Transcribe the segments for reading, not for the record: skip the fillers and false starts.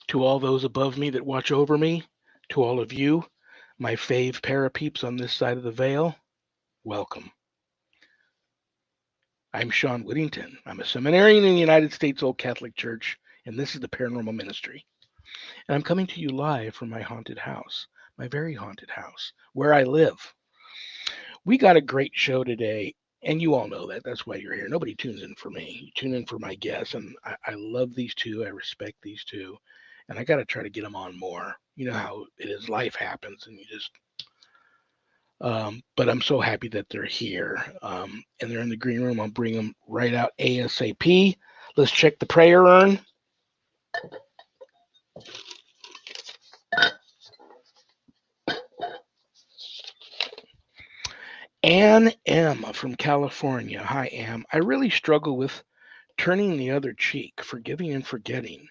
To all those above me that watch over me, to all of you, my fave parapeeps on this side of the veil, welcome. I'm Shawn Whittington. I'm a seminarian in the United States Old Catholic Church, and this is the Paranormal Ministry. And I'm coming to you live from my haunted house, my very haunted house, where I live. We got a great show today, and you all know that. That's why you're here. Nobody tunes in for me. You tune in for my guests, and I love these two. I respect these two, and I got to try to get them on more. You know how it is. Life happens, and you just but I'm so happy that they're here. And they're in the green room. I'll bring them right out ASAP. Let's check the prayer urn. Ann M. from California. Hi, Am. I really struggle with turning the other cheek, forgiving and forgetting,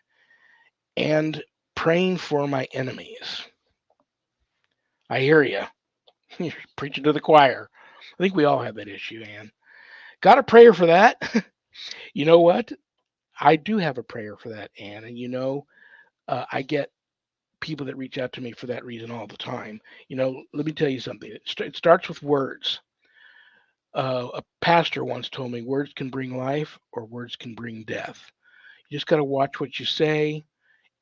and praying for my enemies. I hear you. You're preaching to the choir. I think we all have that issue, Ann. Got a prayer for that? You know what? I do have a prayer for that, Ann. And I get people that reach out to me for that reason all the time. Let me tell you something. It starts with words. A pastor once told me words can bring life or words can bring death. You just got to watch what you say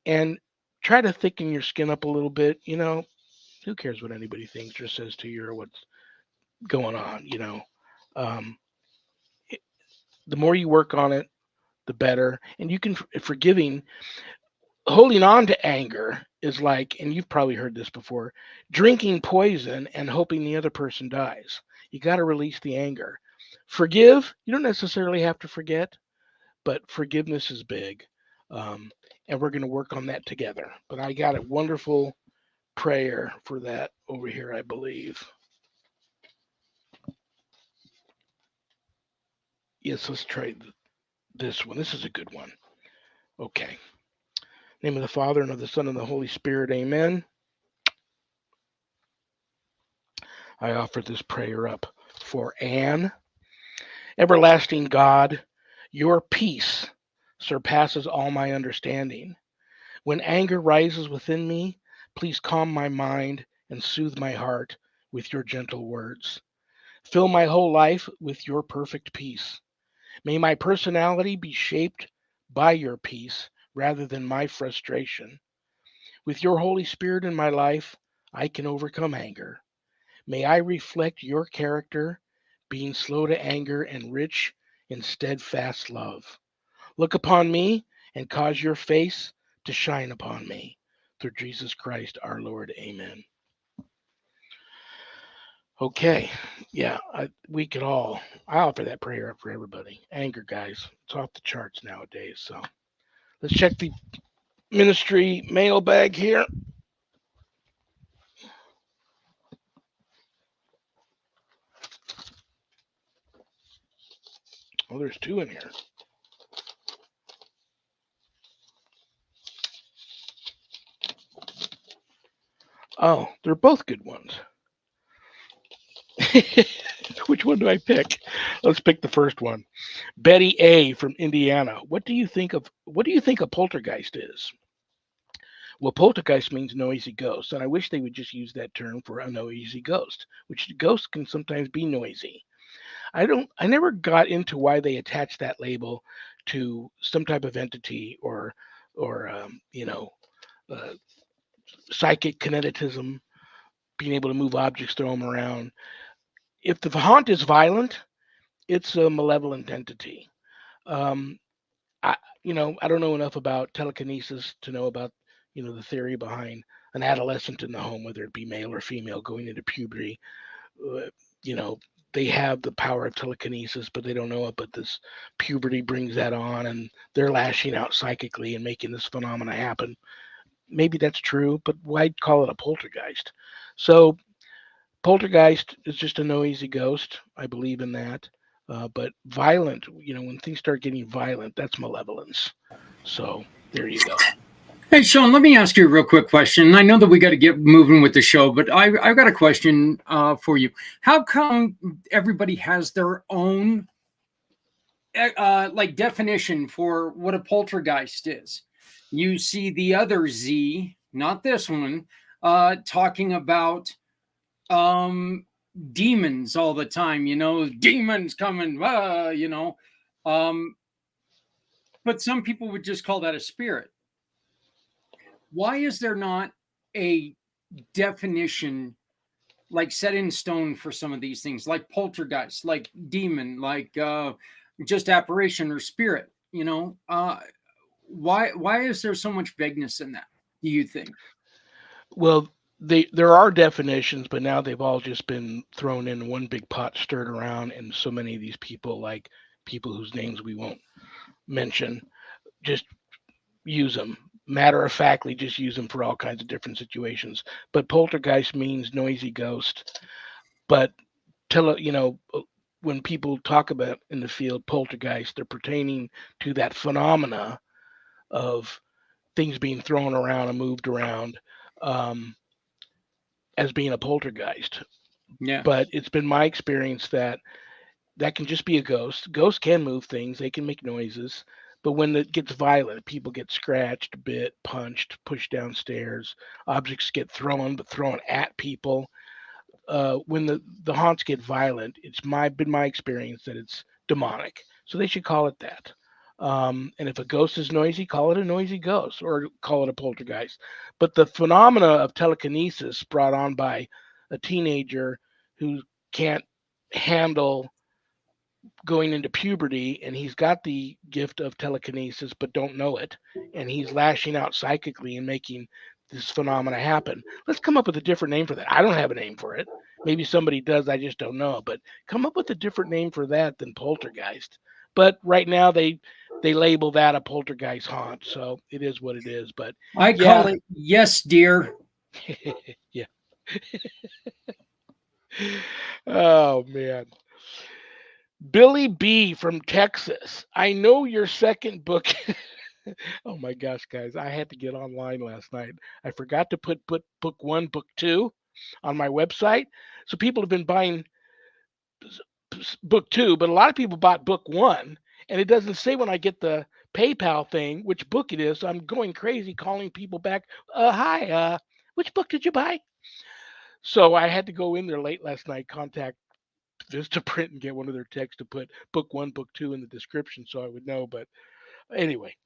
and try to thicken your skin up a little bit. Who cares what anybody thinks or says to you or what's going on? Um, the more you work on it, the better. And you can forgiving, holding on to anger is like, and you've probably heard this before, drinking poison and hoping the other person dies. You got to release the anger. Forgive. You don't necessarily have to forget, but forgiveness is big. And we're going to work on that together. But I got a wonderful prayer for that over here, I believe. Yes, let's try this one. This is a good one. Okay. Name of the Father, and of the Son, and the Holy Spirit. Amen. I offer this prayer up for Anne. Everlasting God, your peace surpasses all my understanding. When anger rises within me, please calm my mind and soothe my heart with your gentle words. Fill my whole life with your perfect peace. May my personality be shaped by your peace rather than my frustration. With your Holy Spirit in my life, I can overcome anger. May I reflect your character, being slow to anger and rich in steadfast love. Look upon me and cause your face to shine upon me. Through Jesus Christ our Lord. Amen. Okay. Yeah, I offer that prayer up for everybody. Anger, guys. It's off the charts nowadays. So let's check the ministry mailbag here. Oh, there's two in here. Oh, they're both good ones. Which one do I pick? Let's pick the first one. Betty A from Indiana. What do you think a poltergeist is? Well, poltergeist means noisy ghost, and I wish they would just use that term for a noisy ghost, which ghosts can sometimes be noisy. I never got into why they attached that label to some type of entity or uh, psychic kineticism, being able to move objects, throw them around. If the haunt is violent, it's a malevolent entity. Um, I don't know enough about telekinesis to know about, the theory behind an adolescent in the home, whether it be male or female, going into puberty. Uh, you know, they have the power of telekinesis, but they don't know it. But this puberty brings that on, and they're lashing out psychically and making this phenomena happen. Maybe that's true, but why call it a poltergeist? So poltergeist is just a noisy ghost. I believe in that. But violent, when things start getting violent, that's malevolence. So there you go. Hey, Shawn, let me ask you a real quick question. I know that we got to get moving with the show, but I've got a question for you. How come everybody has their own definition for what a poltergeist is? you see the other Z, not this one, talking about um, demons all the time. Demons coming, um, but some people would just call that a spirit. Why is there not a definition like set in stone for some of these things, like poltergeist, like demon, like just apparition or spirit? Why is there so much vagueness in that, do you think? Well, there are definitions, but now they've all just been thrown in one big pot, stirred around, and so many of these people, like people whose names we won't mention, just use them. Matter of factly, just use them for all kinds of different situations. But poltergeist means noisy ghost. But when people talk about in the field poltergeist, they're pertaining to that phenomena of things being thrown around and moved around, um, as being a poltergeist. Yeah. But it's been my experience that that can just be a ghost. Ghosts can move things, they can make noises. But when it gets violent, people get scratched, bit, punched, pushed downstairs, objects get thrown, but thrown at people. When the haunts get violent, it's been my experience that it's demonic. So they should call it that. And if a ghost is noisy, call it a noisy ghost or call it a poltergeist. But the phenomena of telekinesis brought on by a teenager who can't handle going into puberty, and he's got the gift of telekinesis but don't know it, and he's lashing out psychically and making this phenomena happen. Let's come up with a different name for that. I don't have a name for it. Maybe somebody does, I just don't know. But come up with a different name for that than poltergeist. But right now they label that a poltergeist haunt, so it is what it is. But I call yeah. it yes, dear. Yeah. Oh man. Billy B from Texas. I know your second book. Oh my gosh, guys. I had to get online last night. I forgot to put book one, book two on my website. So people have been buying book two, but a lot of people bought book one. And it doesn't say when I get the PayPal thing which book it is. So I'm going crazy calling people back. Hi, which book did you buy? So I had to go in there late last night, contact Vistaprint and get one of their texts to put book one, book two in the description so I would know. But anyway,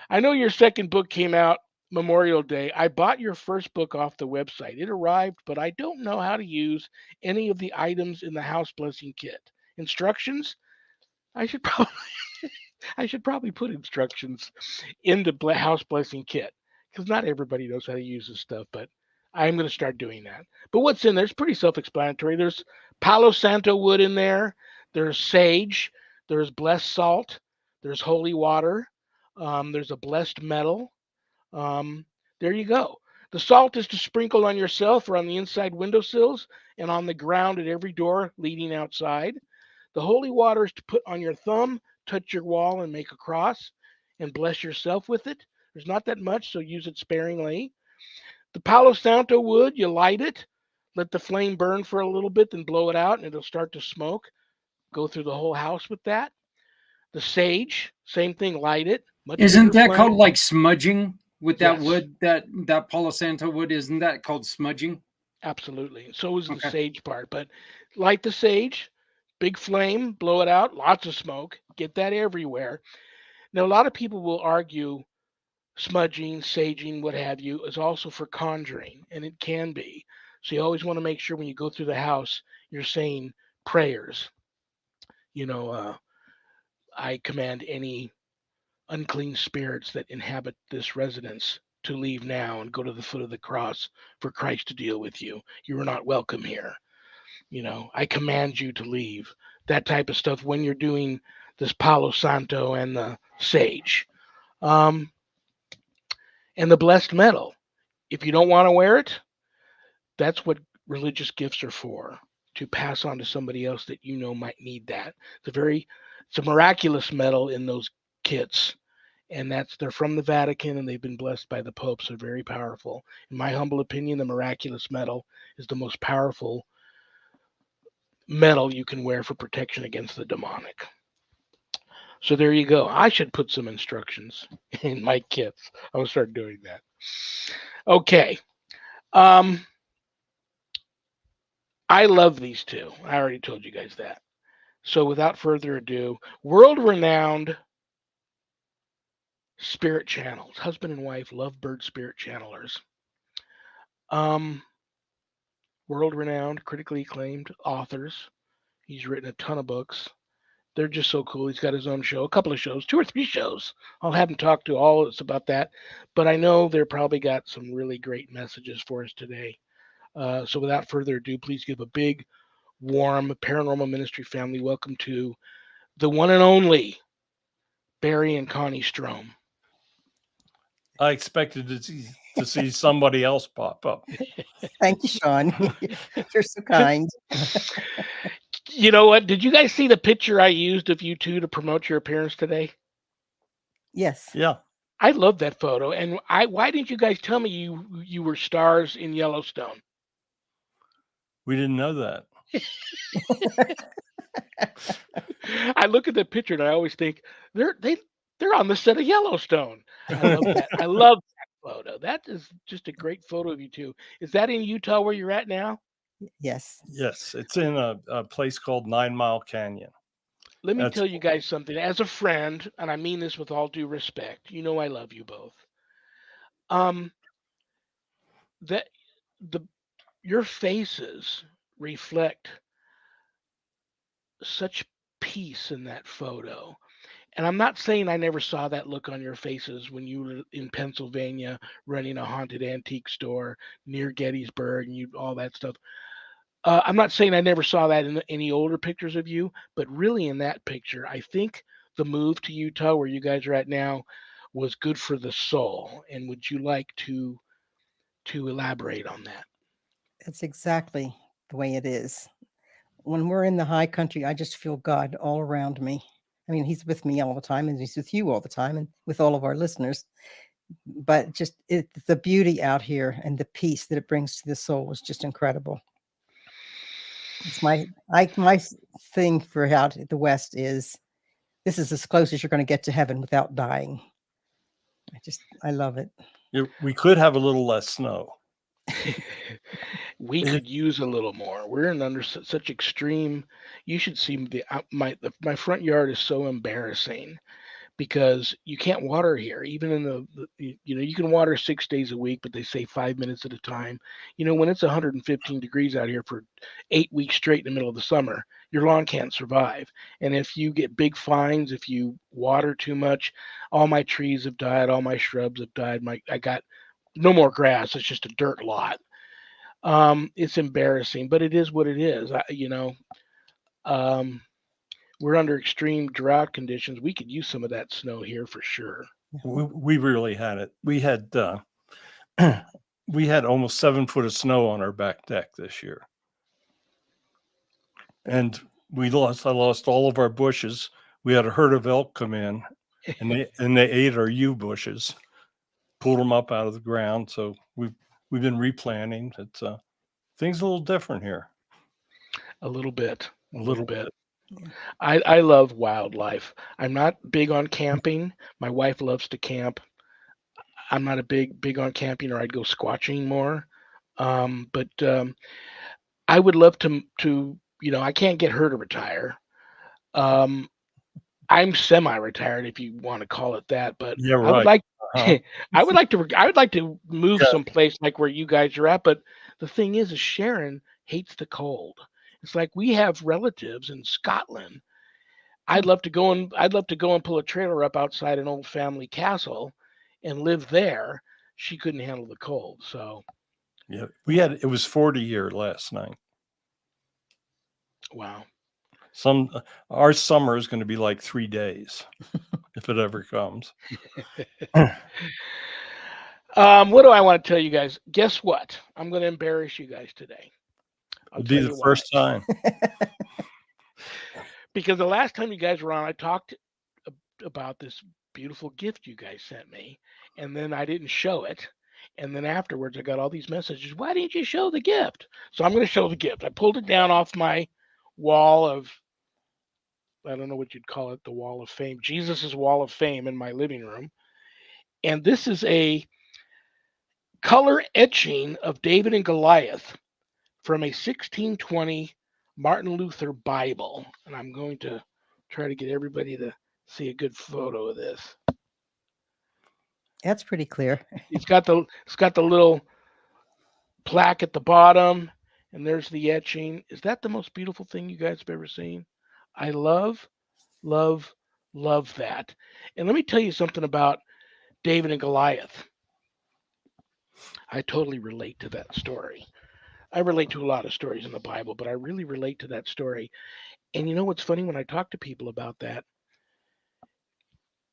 I know your second book came out Memorial Day. I bought your first book off the website. It arrived, but I don't know how to use any of the items in the house blessing kit. Instructions? I should probably I should probably put instructions in the house blessing kit because not everybody knows how to use this stuff, but I'm going to start doing that. But what's in there is pretty self-explanatory. There's Palo Santo wood in there. There's sage. There's blessed salt. There's holy water. There's a blessed metal. Um, there you go. The salt is to sprinkle on yourself or on the inside windowsills and on the ground at every door leading outside. The holy water is to put on your thumb, touch your wall, and make a cross and bless yourself with it. There's not that much, so use it sparingly. The Palo Santo wood, you light it, let the flame burn for a little bit, then blow it out, and it'll start to smoke. Go through the whole house with that. The sage, same thing, light it, much Isn't bigger that called flame. like smudging with that Yes, wood, that Palo Santo wood? Isn't that called smudging? absolutely. And so is the Okay. sage part. But light the sage, big flame, blow it out, lots of smoke, get that everywhere. Now, a lot of people will argue smudging, saging, what have you, is also for conjuring, and it can be. So you always want to make sure when you go through the house, you're saying prayers. You know, I command any unclean spirits that inhabit this residence to leave now and go to the foot of the cross for Christ to deal with you. You are not welcome here. I command you to leave. That type of stuff when you're doing this Palo Santo and the sage. Um, and the blessed metal. If you don't want to wear it, that's what religious gifts are for, to pass on to somebody else that you know might need that. It's a miraculous metal in those kits, and they're from the Vatican and they've been blessed by the Pope, so very powerful. In my humble opinion, the miraculous metal is the most powerful metal you can wear for protection against the demonic. So there you go. I should put some instructions in my kits. I will start doing that. Okay. Um, I love these two. I already told you guys that. So without further ado, world renowned spirit channels, husband and wife, lovebird spirit channelers. Um, world renowned, critically acclaimed authors. He's written a ton of books. They're just so cool. He's got his own show, a couple of shows, two or three shows. I'll have him talk to all of us about that. But I know they're probably got some really great messages for us today. So without further ado, please give a big, warm paranormal ministry family welcome to the one and only Barry and Connie STROHM. I expected to see somebody else pop up. Thank you, Shawn. You're so kind. You know what? Did you guys see the picture I used of you two to promote your appearance today? Yes. Yeah. I love that photo. And why didn't you guys tell me you were stars in Yellowstone? We didn't know that. I look at the picture and I always think they're on the set of Yellowstone. I love that. I love that photo. That is just a great photo of you two. Is that in Utah where you're at now? Yes. Yes, it's in a place called 9 Mile Canyon. Let me That's- tell you guys something. As a friend, and I mean this with all due respect, you know I love you both. That the your faces reflect such peace in that photo. And I'm not saying I never saw that look on your faces when you were in Pennsylvania running a haunted antique store near Gettysburg and you all that stuff. I'm not saying I never saw that in any older pictures of you, but really in that picture, I think the move to Utah, where you guys are at now, was good for the soul. And would you like to elaborate on that? That's exactly the way it is. When we're in the high country, I just feel God all around me. I mean, he's with me all the time and he's with you all the time and with all of our listeners. But just the beauty out here and the peace that it brings to the soul is just incredible. It's my thing for out at the West is this is as close as you're going to get to heaven without dying. I love it. We could have a little less snow. We could use a little more. We're in under such extreme. You should see my front yard is so embarrassing because you can't water here. Even in you can water 6 days a week, but they say 5 minutes at a time. When it's 115 degrees out here for 8 weeks straight in the middle of the summer, your lawn can't survive. And if you get big fines, if you water too much, all my trees have died, all my shrubs have died. I got no more grass. It's just a dirt lot. It's embarrassing, but it is what it is. Um, we're under extreme drought conditions. We could use some of that snow here for sure. We really had it. We had we had almost 7 foot of snow on our back deck this year, and I lost all of our bushes. We had a herd of elk come in, and they ate our yew bushes, pulled them up out of the ground. So we've been replanting. It's things a little different here. A little bit. A little bit. Yeah. I love wildlife. I'm not big on camping. My wife loves to camp. I'm not a big on camping, or I'd go squatching more. But I would love to. I can't get her to retire. Um, I'm semi-retired, if you want to call it that. But Yeah, I would right. like. Uh-huh. I would like to move Yeah. someplace like where you guys are at. But the thing is Sharon hates the cold. It's like we have relatives in Scotland. I'd love to go and pull a trailer up outside an old family castle and live there. She couldn't handle the cold, so Yeah, it was 40 here last night. wow. Our summer is going to be like 3 days if it ever comes. What do I want to tell you guys? Guess what? I'm going to embarrass you guys today. I'll It'll be tell the you why. first time. Because the last time you guys were on, I talked about this beautiful gift you guys sent me, and then I didn't show it. And then afterwards, I got all these messages. Why didn't you show the gift? So I'm going to show the gift. I pulled it down off my wall of I don't know what you'd call it, the wall of fame, Jesus's wall of fame in my living room. And this is a color etching of David and Goliath from a 1620 Martin Luther Bible. And I'm going to try to get everybody to see a good photo of this. That's pretty clear. It's got the little plaque at the bottom, and there's the etching. Is that the most beautiful thing you guys have ever seen? I love, love, love that. And let me tell you something about David and Goliath. I totally relate to that story. I relate to a lot of stories in the Bible, but I really relate to that story. And you know what's funny when I talk to people about that?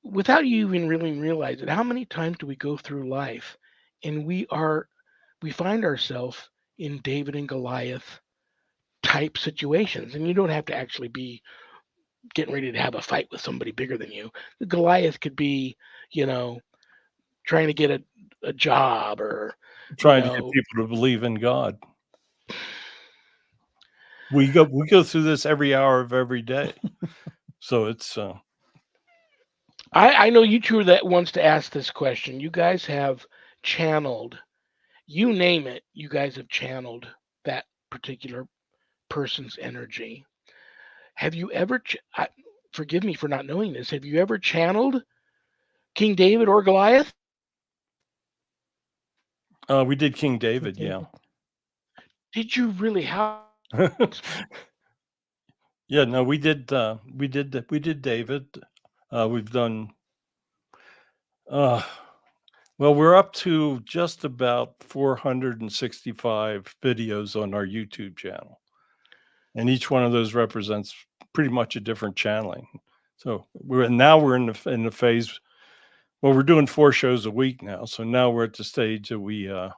Without you even really realize it, how many times do we go through life and we find ourselves in David and Goliath type situations, and you don't have to actually be getting ready to have a fight with somebody bigger than you. The Goliath could be, you know, trying to get a job, or Trying to get people to believe in God. We go through this every hour of every day. So it's I know you two are that wants to ask this question. You guys have channeled, you name it, you guys have channeled that particular person's energy. Have you ever forgive me for not knowing this, have you ever channeled King David or Goliath? we did King David, yeah. Did you really? How? Yeah, no, we did David. We've done well, we're up to just about 465 videos on our YouTube channel. And each one of those represents pretty much a different channeling. So we're in the phase. Well, we're doing 4 shows a week now. So now we're at the stage that we have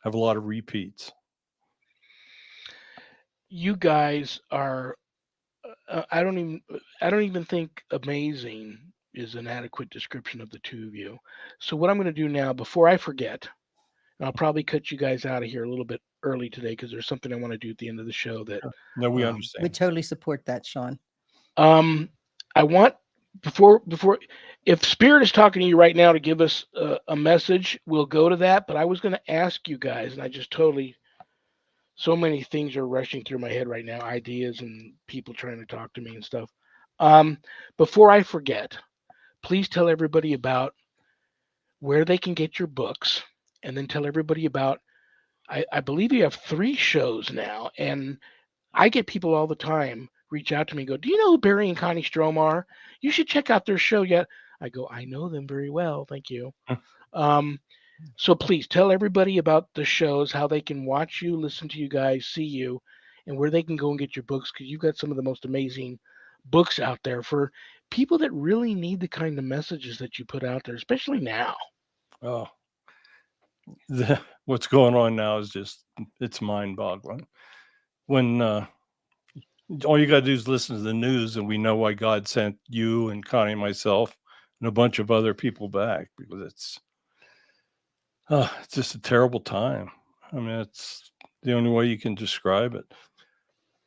a lot of repeats. You guys are I don't even think amazing is an adequate description of the two of you. So what I'm going to do now, before I forget, and I'll probably cut you guys out of here a little bit early today because there's something I want to do at the end of the show that No, we We understand. totally support that, Shawn. I want before if Spirit is talking to you right now to give us a message, we'll go to that. But I was going to ask you guys, and I just totally so many things are rushing through my head right now, ideas and people trying to talk to me and stuff. Before I forget, please tell everybody about where they can get your books, and then tell everybody about. I believe you have 3 shows now, and I get people all the time reach out to me and go, "Do you know who Barry and Connie STROHM are? You should check out their show." Yet I go, "I know them very well, thank you." So please tell everybody about the shows, how they can watch you, listen to you guys, see you, and where they can go and get your books, because you've got some of the most amazing books out there for people that really need the kind of messages that you put out there, especially now. Oh, what's going on now is it's mind-boggling. When all you got to do is listen to the news, and we know why God sent you and Connie and myself and a bunch of other people back, because it's just a terrible time. I mean, it's the only way you can describe it.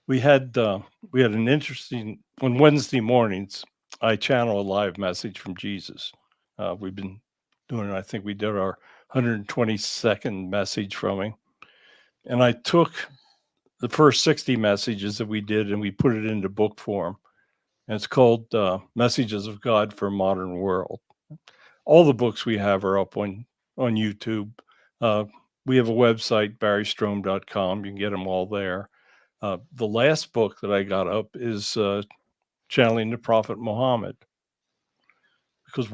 We had an interesting on Wednesday mornings. I channel a live message from Jesus. We've been doing it. I think we did our 122nd message from him, and I took the first 60 messages that we did and we put it into book form. And it's called Messages of God for a Modern World. All the books we have are up on YouTube. We have a website, barrystrohm.com. You can get them all there. The last book that I got up is Channeling the Prophet Muhammad. Because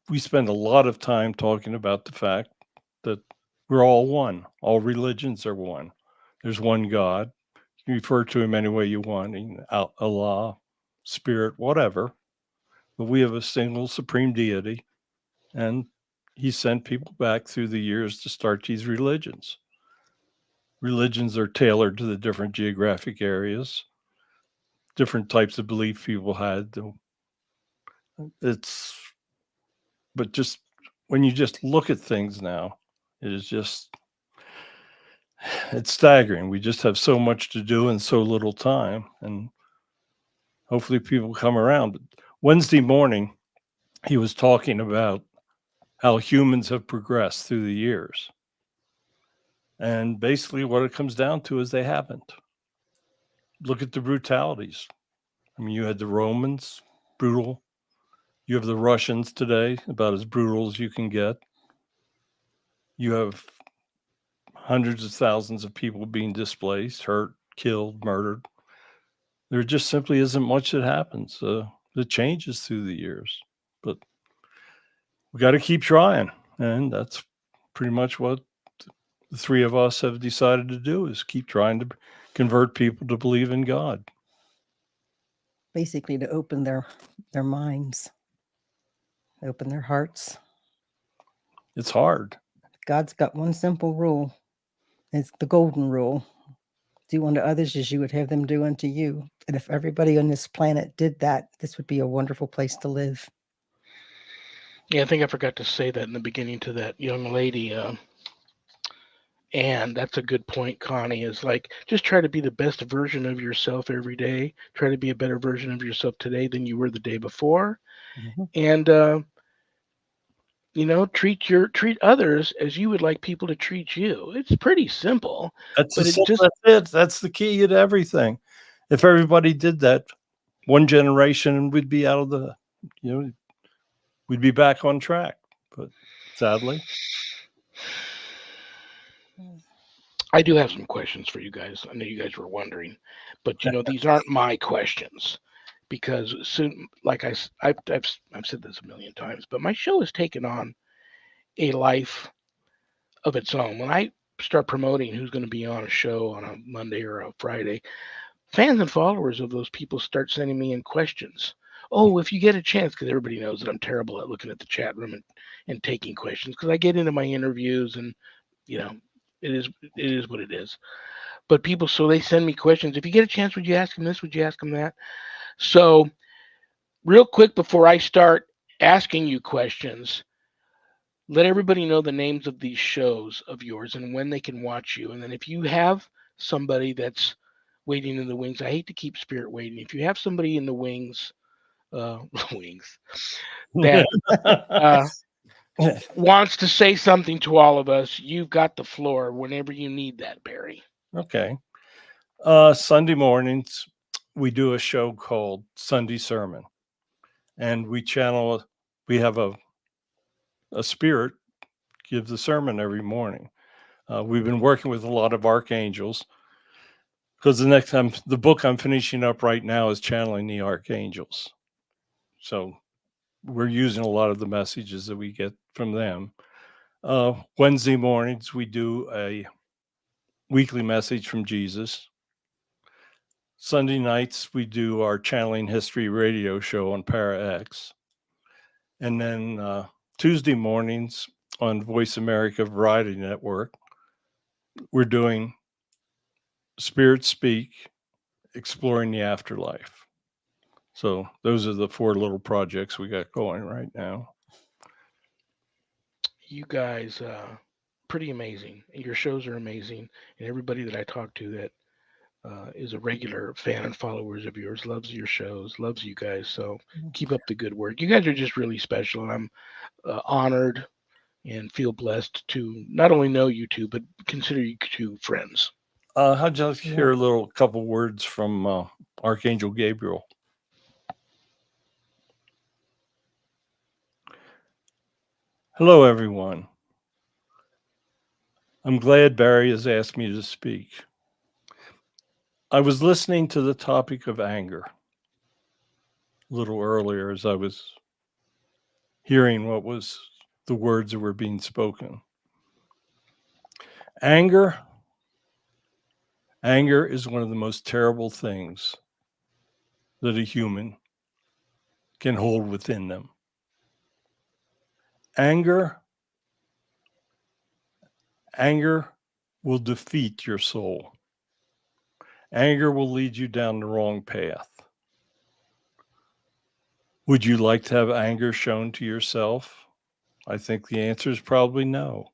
we spend a lot of time talking about the fact that we're all one. All religions are one. There's one God. You refer to him any way you want, Allah, spirit, whatever. But we have a single supreme deity, and he sent people back through the years to start these religions. Religions are tailored to the different geographic areas, different types of belief people had. But just when you just look at things now, it's staggering. We just have so much to do in so little time. And hopefully people come around. But Wednesday morning, he was talking about how humans have progressed through the years. And basically what it comes down to is they haven't. Look at the brutalities. I mean, you had the Romans, brutal. You have the Russians today, about as brutal as you can get. You have hundreds of thousands of people being displaced, hurt, killed, murdered. There just simply isn't much that happens. That changes through the years. But we got to keep trying. And that's pretty much what the three of us have decided to do, is keep trying to convert people to believe in God. Basically, to open their minds, open their hearts. It's hard. God's got one simple rule. It's the golden rule. Do unto others as you would have them do unto you. And if everybody on this planet did that, this would be a wonderful place to live. Yeah, I think I forgot to say that in the beginning to that young lady. And that's a good point, Connie, is like just try to be the best version of yourself every day. Try to be a better version of yourself today than you were the day before. Mhm. And treat others as you would like people to treat you. It's pretty simple. That's But the it simple, just that's it. That's the key to everything. If everybody did that, one generation, we'd be out of the, we'd be back on track. But sadly, I do have some questions for you guys. I know you guys were wondering, but these aren't my questions because soon, like I've said this a million times, but my show has taken on a life of its own. When I start promoting who's going to be on a show on a Monday or a Friday, fans and followers of those people start sending me in questions. Oh, if you get a chance, because everybody knows that I'm terrible at looking at the chat room and taking questions because I get into my interviews and you know it is what it is. But people, so they send me questions. If you get a chance, would you ask them this? Would you ask them that? So real quick before I start asking you questions, let everybody know the names of these shows of yours and when they can watch you. And then if you have somebody that's waiting in the wings, I hate to keep Spirit waiting. If you have somebody in the wings, wings that wants to say something to all of us, you've got the floor whenever you need that, Barry. okay. Sunday mornings, we do a show called Sunday Sermon, and we have a spirit give the sermon every morning. We've been working with a lot of archangels because the book I'm finishing up right now is channeling the archangels. So we're using a lot of the messages that we get from them. Wednesday mornings, we do a weekly message from Jesus. Sunday nights, we do our Channeling History radio show on Para X. And then Tuesday mornings on Voice America Variety Network, we're doing Spirit Speak, Exploring the Afterlife. So those are the 4 little projects we got going right now. You guys, pretty amazing. Your shows are amazing, and everybody that I talk to that is a regular fan and followers of yours loves your shows, loves you guys. So keep up the good work. You guys are just really special, and I'm honored and feel blessed to not only know you two, but consider you two friends. How'd you hear a couple words from Archangel Gabriel? Hello, everyone. I'm glad Barry has asked me to speak. I was listening to the topic of anger a little earlier as I was hearing what was the words that were being spoken. Anger is one of the most terrible things that a human can hold within them. Anger will defeat your soul. Anger will lead you down the wrong path. Would you like to have anger shown to yourself? I think the answer is probably no.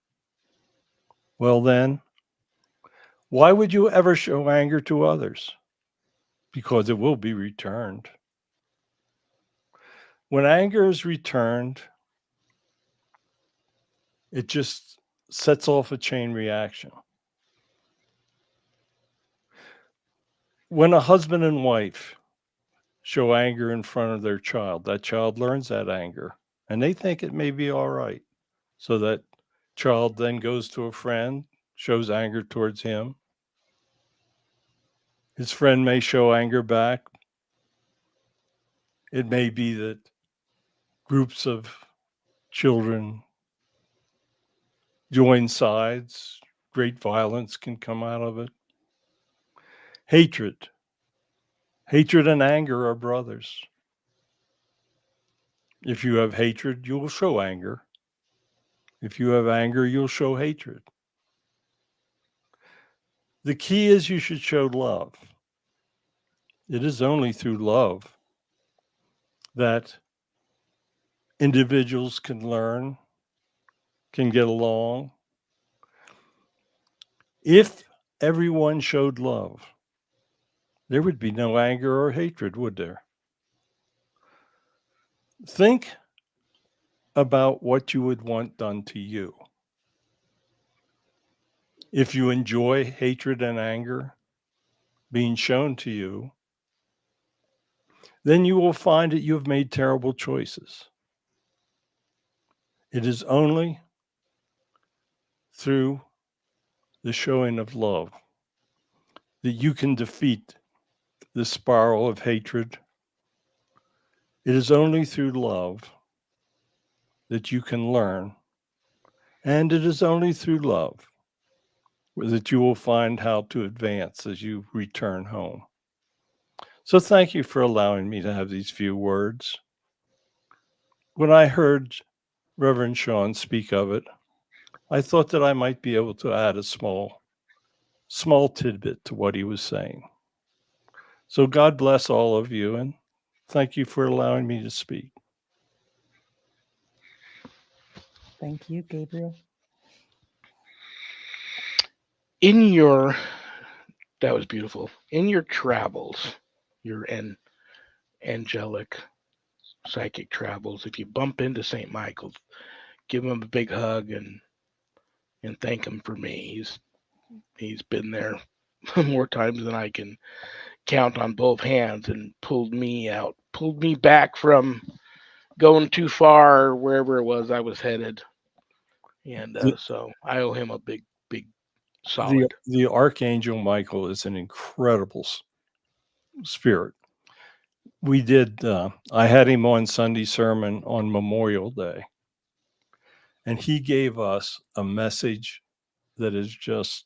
Well then, why would you ever show anger to others? Because it will be returned. When anger is returned, it just sets off a chain reaction. When a husband and wife show anger in front of their child, that child learns that anger and they think it may be all right. So that child then goes to a friend, shows anger towards him. His friend may show anger back. It may be that groups of children join sides. Great violence can come out of it. Hatred. Hatred and anger are brothers. If you have hatred, you will show anger. If you have anger, you'll show hatred. The key is you should show love. It is only through love that individuals can learn, can get along. If everyone showed love, there would be no anger or hatred, would there? Think about what you would want done to you. If you enjoy hatred and anger being shown to you, then you will find that you have made terrible choices. It is only through the showing of love that you can defeat the spiral of hatred. It is only through love that you can learn, and it is only through love that you will find how to advance as you return home. So thank you for allowing me to have these few words. When I heard Reverend Shawn speak of it, I thought that I might be able to add a small tidbit to what he was saying. So God bless all of you, and thank you for allowing me to speak. Thank you, Gabriel. That was beautiful. In your travels, your angelic psychic travels, if you bump into St. Michael, give him a big hug and thank him for me. He's been there more times than I can count on both hands and pulled me back from going too far wherever it was I was headed. And so I owe him a big solid. The Archangel Michael is an incredible spirit. We did, I had him on Sunday sermon on Memorial Day, and he gave us a message that is just,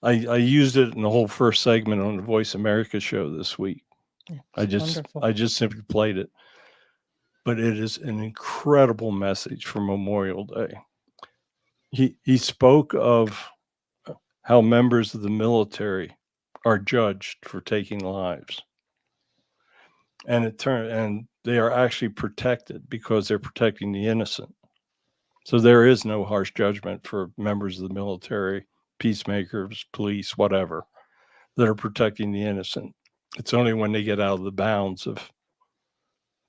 I used it in the whole first segment on the Voice America show this week. I just simply played it, but it is an incredible message for Memorial Day. He spoke of how members of the military are judged for taking lives. And they are actually protected because they're protecting the innocent. So there is no harsh judgment for members of the military, peacemakers, police, whatever, that are protecting the innocent. It's only when they get out of the bounds of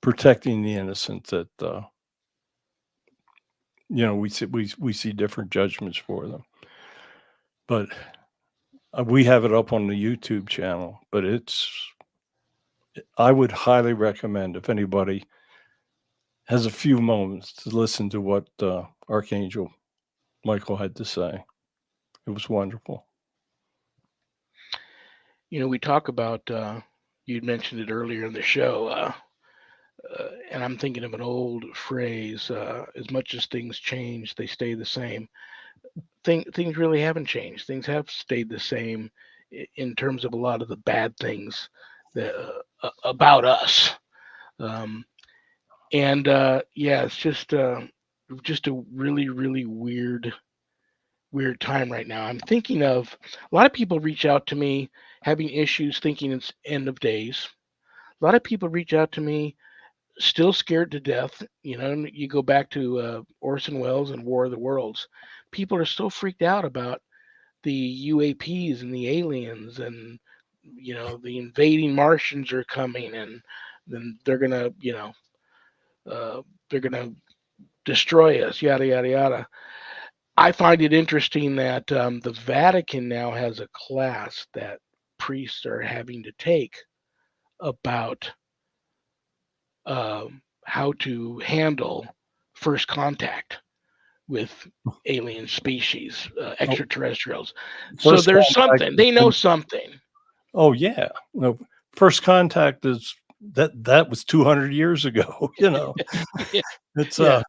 protecting the innocent that we see different judgments for them. But we have it up on the YouTube channel. But I would highly recommend, if anybody has a few moments, to listen to what Archangel Michael had to say. It was wonderful. We talk about, you'd mentioned it earlier in the show, and I'm thinking of an old phrase, as much as things change, they stay the same. Things really haven't changed. Things have stayed the same in terms of a lot of the bad things that, about us. It's just a really, really weird time right now. I'm thinking of a lot of people reach out to me having issues thinking it's end of days. A lot of people reach out to me still scared to death. You go back to Orson Welles and War of the Worlds. People are still freaked out about the UAPs and the aliens, and the invading Martians are coming, and then they're gonna they're going to destroy us, yada, yada, yada. I find it interesting that the Vatican now has a class that priests are having to take about how to handle first contact with alien species, extraterrestrials. So First there's contact something. has They know been- something. Oh yeah. No, first contact is that was 200 years ago, you know. Yeah. It's Yeah.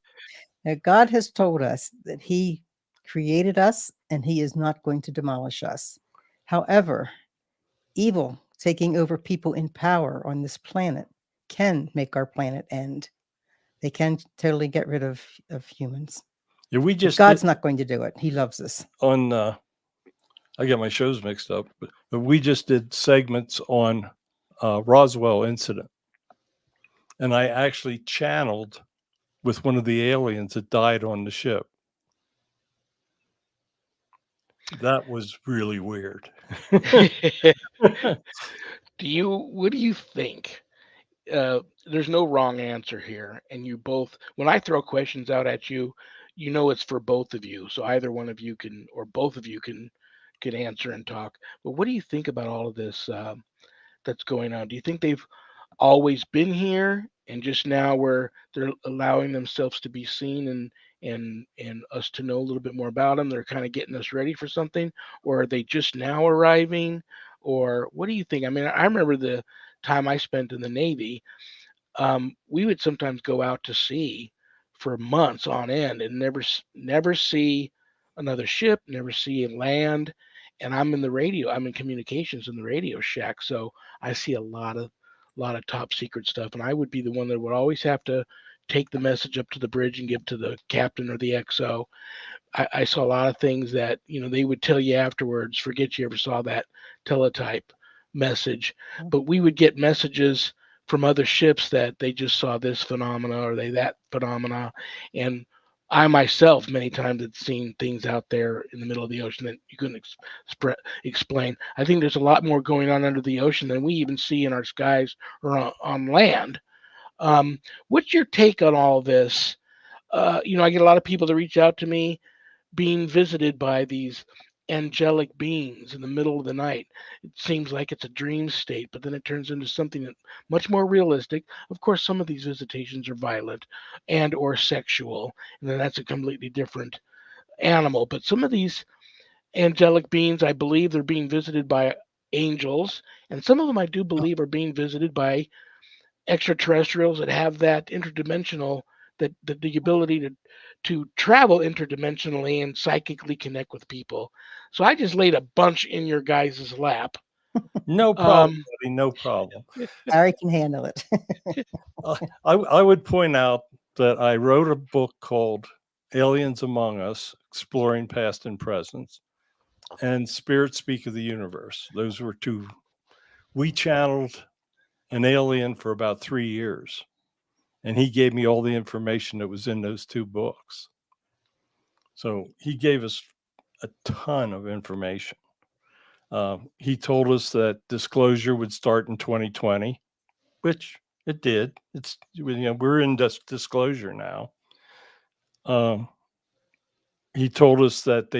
Now, God has told us that He created us and He is not going to demolish us. However, evil taking over people in power on this planet can make our planet end. They can totally get rid of humans. yeah, we But just God's did not going to do it. He loves us. on I get my shows mixed up, but we just did segments on Roswell incident. And I actually channeled with one of the aliens that died on the ship. That was really weird. What do you think? There's no wrong answer here, and you both. When I throw questions out at you, you know it's for both of you. So either one of you can, or both of you can answer and talk. But what do you think about all of this that's going on? Do you think they've always been here and just now where they're allowing themselves to be seen and us to know a little bit more about them? They're kind of getting us ready for something, or are they just now arriving? Or what do you think? I mean, I remember the time I spent in the Navy. We would sometimes go out to sea for months on end and never see another ship, never see land. And I'm in the radio. I'm in communications in the Radio Shack, so I see a lot of top secret stuff. And I would be the one that would always have to take the message up to the bridge and give to the captain or the XO. I saw a lot of things that they would tell you afterwards. Forget you ever saw that teletype message, but we would get messages from other ships that they just saw this phenomena or they that phenomena, and I myself many times had seen things out there in the middle of the ocean that you couldn't explain. I think there's a lot more going on under the ocean than we even see in our skies or on land. Um, what's your take on all this? I get a lot of people that reach out to me being visited by these angelic beings in the middle of the night. It seems like it's a dream state, but then it turns into something that much more realistic. Of course, some of these visitations are violent and or sexual, and then that's a completely different animal. But some of these angelic beings, I believe they're being visited by angels, and some of them I do believe are being visited by extraterrestrials that have that interdimensional that the ability to travel interdimensionally and psychically connect with people. So I just laid a bunch in your guys' lap. No problem, buddy, no problem. Harry can handle it. I would point out that I wrote a book called Aliens Among Us, Exploring Past and Present, and Spirit Speak of the Universe. Those were two. We channeled an alien for about 3 years, and he gave me all the information that was in those two books. So he gave us a ton of information. He told us that disclosure would start in 2020, which it did. We're in disclosure now. He told us that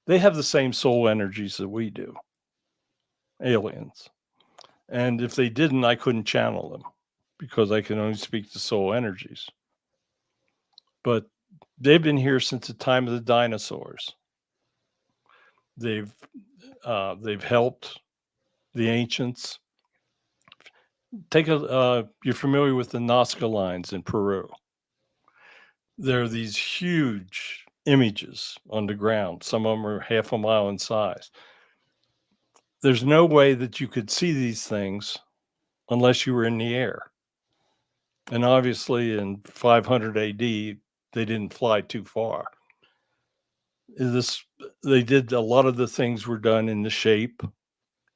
they have the same soul energies that we do, aliens. And if they didn't, I couldn't channel them because I can only speak to soul energies. But they've been here since the time of the dinosaurs. They've helped the ancients. You're familiar with the Nazca lines in Peru. There are these huge images on the ground. Some of them are half a mile in size. There's no way that you could see these things unless you were in the air. And obviously in 500 AD, they didn't fly too far. They did a lot of the things were done in the shape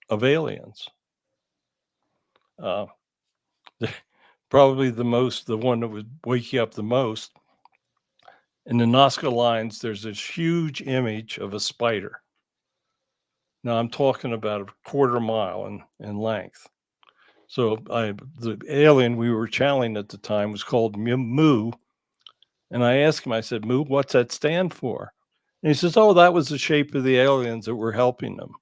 of aliens. Probably the one that would wake you up the most. In the Nazca lines, there's this huge image of a spider. Now I'm talking about a quarter mile in length. So the alien we were channeling at the time was called Moo. And I asked him, I said, Moo, what's that stand for? And he says, oh, that was the shape of the aliens that were helping them.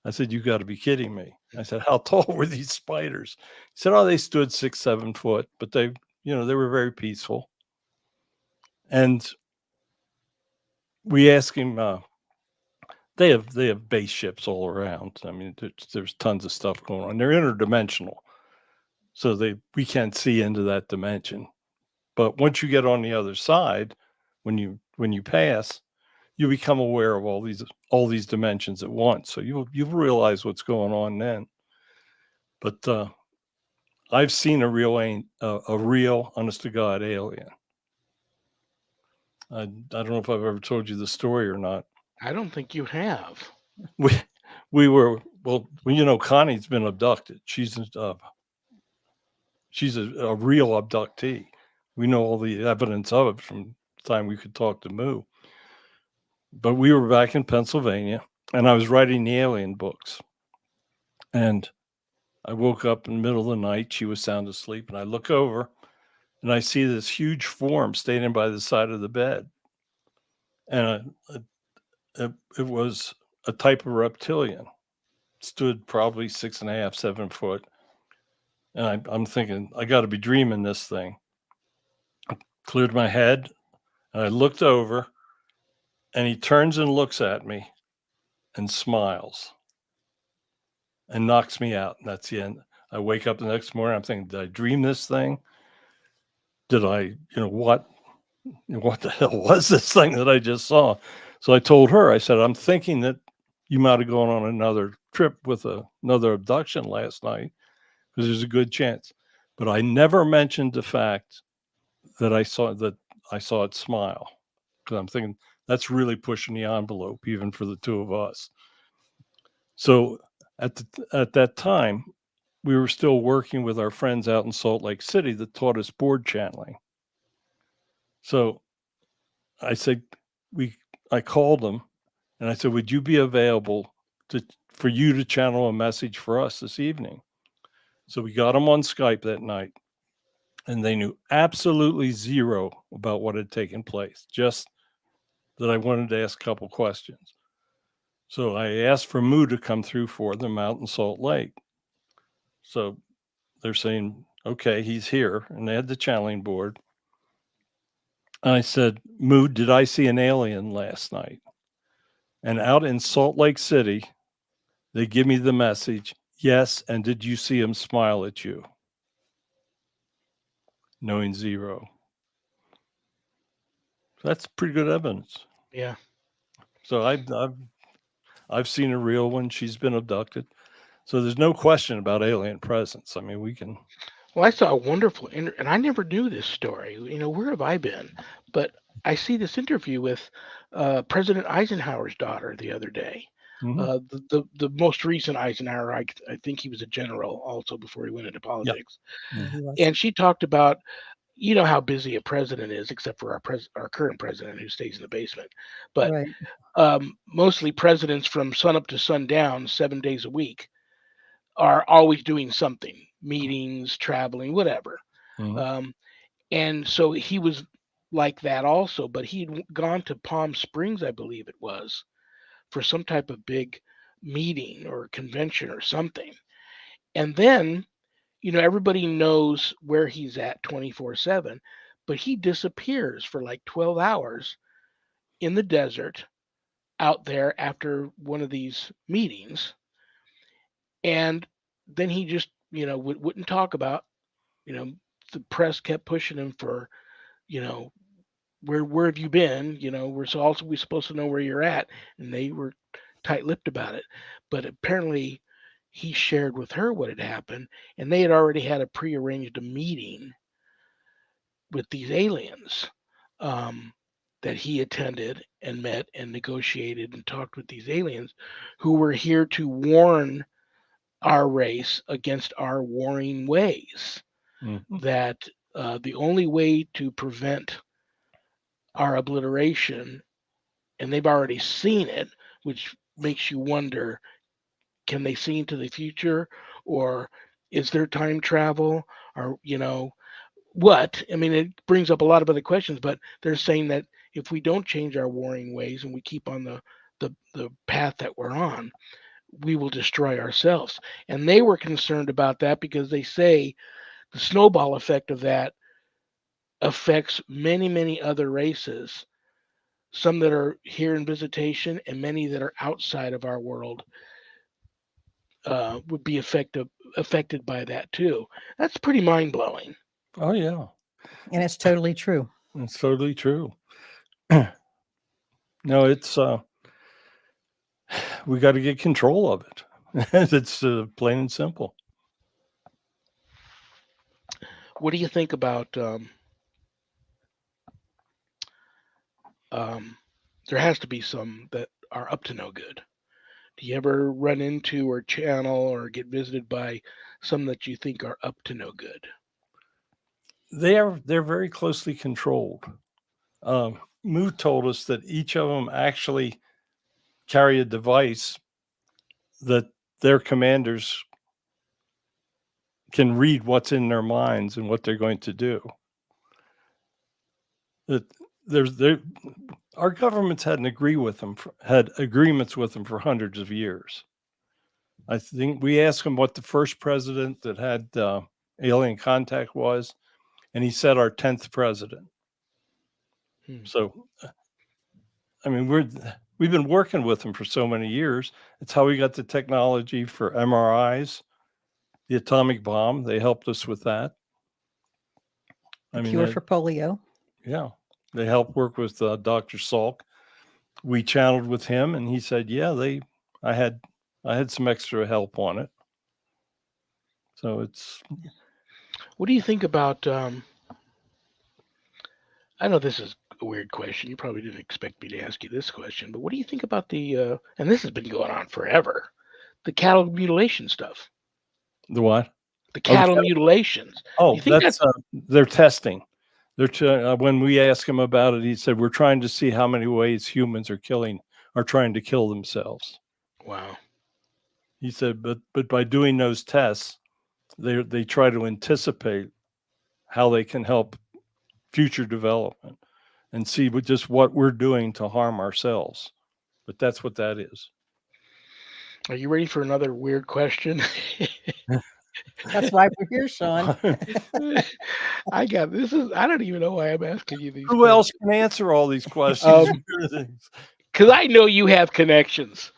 I said, you got to be kidding me. I said, how tall were these spiders? He said, oh, they stood 6-7 foot, but they were very peaceful. And we asked him, they have base ships all around. I mean, there's tons of stuff going on. They're interdimensional, so we can't see into that dimension. But once you get on the other side, when you pass, you become aware of all these dimensions at once. So you'll realize what's going on then. But I've seen a real, honest to God alien. I don't know if I've ever told you the story or not. I don't think you have. We were Connie's been abducted. She's a real abductee. We know all the evidence of it from the time we could talk to Moo. But we were back in Pennsylvania, and I was writing the alien books. And I woke up in the middle of the night. She was sound asleep, and I look over, and I see this huge form standing by the side of the bed. And it was a type of reptilian. Stood probably 6.5, 7 foot. And I'm thinking, I got to be dreaming this thing. I cleared my head, and I looked over, and he turns and looks at me and smiles and knocks me out. And that's the end. I wake up the next morning. I'm thinking, did I dream this thing? Did I, what the hell was this thing that I just saw? So I told her, I said, I'm thinking that you might have gone on another trip with another abduction last night, because there's a good chance. But I never mentioned the fact that I saw it smile, because I'm thinking that's really pushing the envelope, even for the two of us. So at that time, we were still working with our friends out in Salt Lake City that taught us board channeling. So I said, I called them, and I said, would you be available for you to channel a message for us this evening? So we got them on Skype that night, and they knew absolutely zero about what had taken place, just that I wanted to ask a couple questions. So I asked for Moo to come through for them out in Salt Lake. So they're saying, okay, he's here. And they had the channeling board. And I said, Moo, did I see an alien last night? And out in Salt Lake City, they give me the message, yes. And did you see him smile at you? Knowing zero. So that's pretty good evidence. Yeah. So I've seen a real one. She's been abducted. So there's no question about alien presence. I mean, we can. Well, I saw a wonderful, and I never knew this story. Where have I been? But I see this interview with President Eisenhower's daughter the other day. Mm-hmm. The most recent Eisenhower, I think he was a general also before he went into politics. Yep. Mm-hmm. And she talked about, how busy a president is, except for our current president who stays in the basement. But Right. mostly presidents from sunup to sundown, 7 days a week, are always doing something, meetings, traveling, whatever. Mm-hmm. And so he was like that also, but he'd gone to Palm Springs, I believe it was, for some type of big meeting or convention or something. And then, everybody knows where he's at 24/7, but he disappears for like 12 hours in the desert out there after one of these meetings. And then he just, wouldn't talk about, you know, the press kept pushing him for, you know, where have you been? We supposed to know where you're at, and they were tight-lipped about it. But apparently, he shared with her what had happened, and they had already had a prearranged meeting with these aliens um, that he attended and met and negotiated and talked with these aliens who were here to warn our race against our warring ways. Mm-hmm. That the only way to prevent our obliteration, and they've already seen it, which makes you wonder, can they see into the future, or Is there time travel? Or, what? I mean, it brings up a lot of other questions, but they're saying that if we don't change our warring ways and we keep on the path that we're on, we will destroy ourselves. And they were concerned about that because they say the snowball effect of that affects many, many other races, some that are here in visitation and many that are outside of our world would be affected by that too. That's pretty mind blowing. Oh yeah, And it's totally true. it's totally true. No, it's we got to get control of it. It's plain and simple. What do you think about? There has to be some that are up to no good. Do you ever run into or channel or get visited by some that you think are up to no good? They're very closely controlled. Moo told us that each of them actually carry a device that their commanders can read what's in their minds and what they're going to do. That our governments had agreements with them for hundreds of years. I think we asked him what the first president that had alien contact was, and he said our 10th president. So, I mean, we've been working with them for so many years. It's how we got the technology for MRIs, the atomic bomb. They helped us with that. The cure for polio. Yeah, they helped work with Dr. Salk. We channeled with him, and he said, "Yeah, I had some extra help on it." So it's. What do you think about? I know this is a weird question. You probably didn't expect me to ask you this question, but what do you think about the? And this has been going on forever. The cattle mutilation stuff. The what? The cattle mutilations. Oh, you think that's they're testing. When we asked him about it, he said we're trying to see how many ways humans are trying to kill themselves. Wow. He said, but by doing those tests, they try to anticipate how they can help future development and see just what we're doing to harm ourselves. But that's what that is. Are you ready for another weird question? That's why we're here, Shawn. I don't even know why I'm asking you these. Who else can answer all these questions? Because I know you have connections.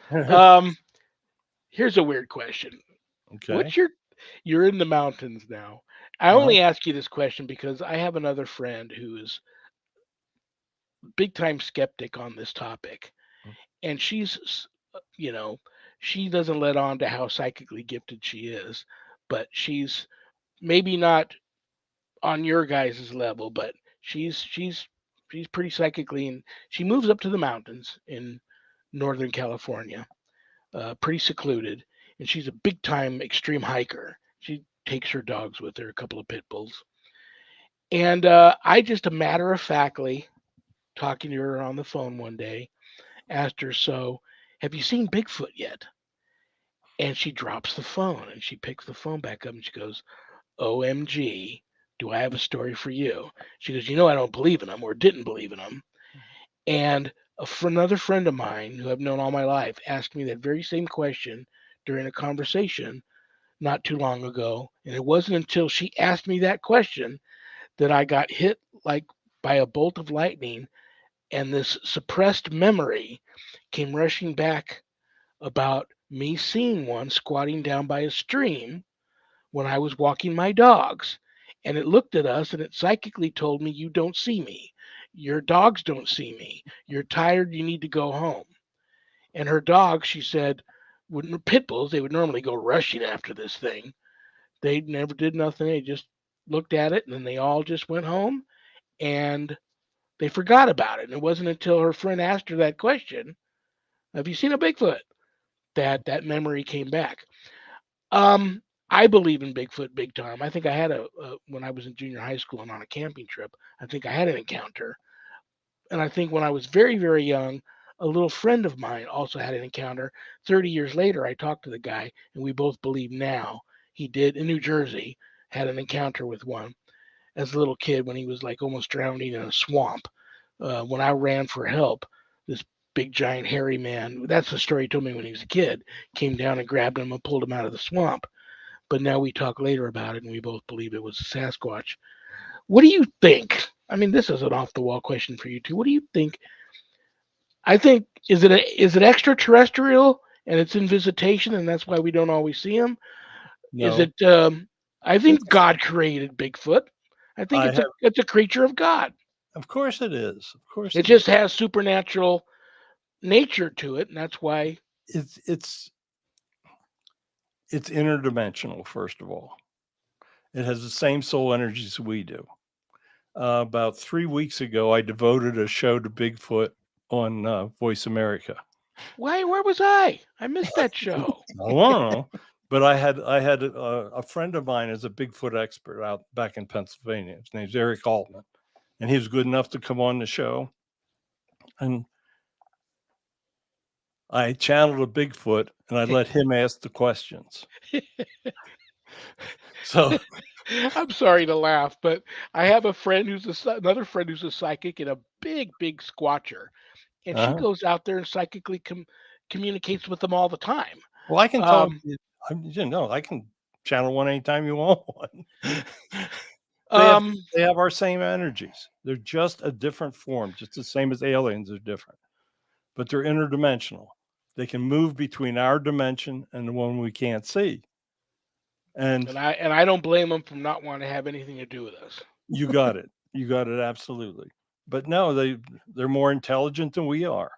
Here's a weird question. Okay. You're in the mountains now. I only ask you this question because I have another friend who is big time skeptic on this topic. And she's, she doesn't let on to how psychically gifted she is, but she's maybe not on your guys' level, but she's pretty psychically, and she moves up to the mountains in Northern California, pretty secluded, and she's a big time extreme hiker. She takes her dogs with her, a couple of pit bulls, and I just a matter of factly talking to her on the phone one day asked her, "So, have you seen Bigfoot yet?" And she drops the phone and she picks the phone back up and she goes, "OMG, do I have a story for you?" She goes, "I don't believe in them or didn't believe in them." And another friend of mine who I've known all my life asked me that very same question during a conversation not too long ago. And it wasn't until she asked me that question that I got hit like by a bolt of lightning. And this suppressed memory came rushing back about me seeing one squatting down by a stream when I was walking my dogs. And it looked at us and it psychically told me, "You don't see me. Your dogs don't see me. You're tired. You need to go home." And her dogs, she said, pit bulls, they would normally go rushing after this thing. They never did nothing. They just looked at it and then they all just went home and they forgot about it. And it wasn't until her friend asked her that question, "Have you seen a Bigfoot?" that memory came back. I believe in Bigfoot big time. I think I had when I was in junior high school and on a camping trip, I think I had an encounter. And I think when I was very, very young, a little friend of mine also had an encounter. 30 years later, I talked to the guy, and we both believe now he did in New Jersey, had an encounter with one as a little kid when he was like almost drowning in a swamp. When I ran for help, this big giant hairy man, that's the story he told me when he was a kid, came down and grabbed him and pulled him out of the swamp. But now we talk later about it and we both believe it was a Sasquatch. What do you think? I mean, this is an off the wall question for you too. What do you think? I think is it extraterrestrial and it's in visitation and that's why we don't always see them? Is No, it? I think It's God created Bigfoot. I think I have. it's a creature of God. Of course it is. Of course It it is. just has supernatural nature to it, and that's why. It's it's it's interdimensional. First of all, it has the same soul energies we do. About 3 weeks ago, I devoted a show to Bigfoot on Voice America. Why? Where was I? I missed that show. I don't know, but I had a friend of mine is a Bigfoot expert out back in Pennsylvania. His name's Eric Altman, and he was good enough to come on the show. And I channeled a Bigfoot, and I let him ask the questions. So I'm sorry to laugh, but I have a friend another friend who's a psychic and a big squatcher, and she uh goes out there and psychically communicates with them all the time. well, I can talk. Um, I can channel one anytime you want one. um, They have our same energies. They're just a different form, just the same as aliens are different, but they're interdimensional. They can move between our dimension and the one we can't see. And and I don't blame them for not wanting to have anything to do with us. you got it. You got it absolutely. But no, they're more intelligent than we are.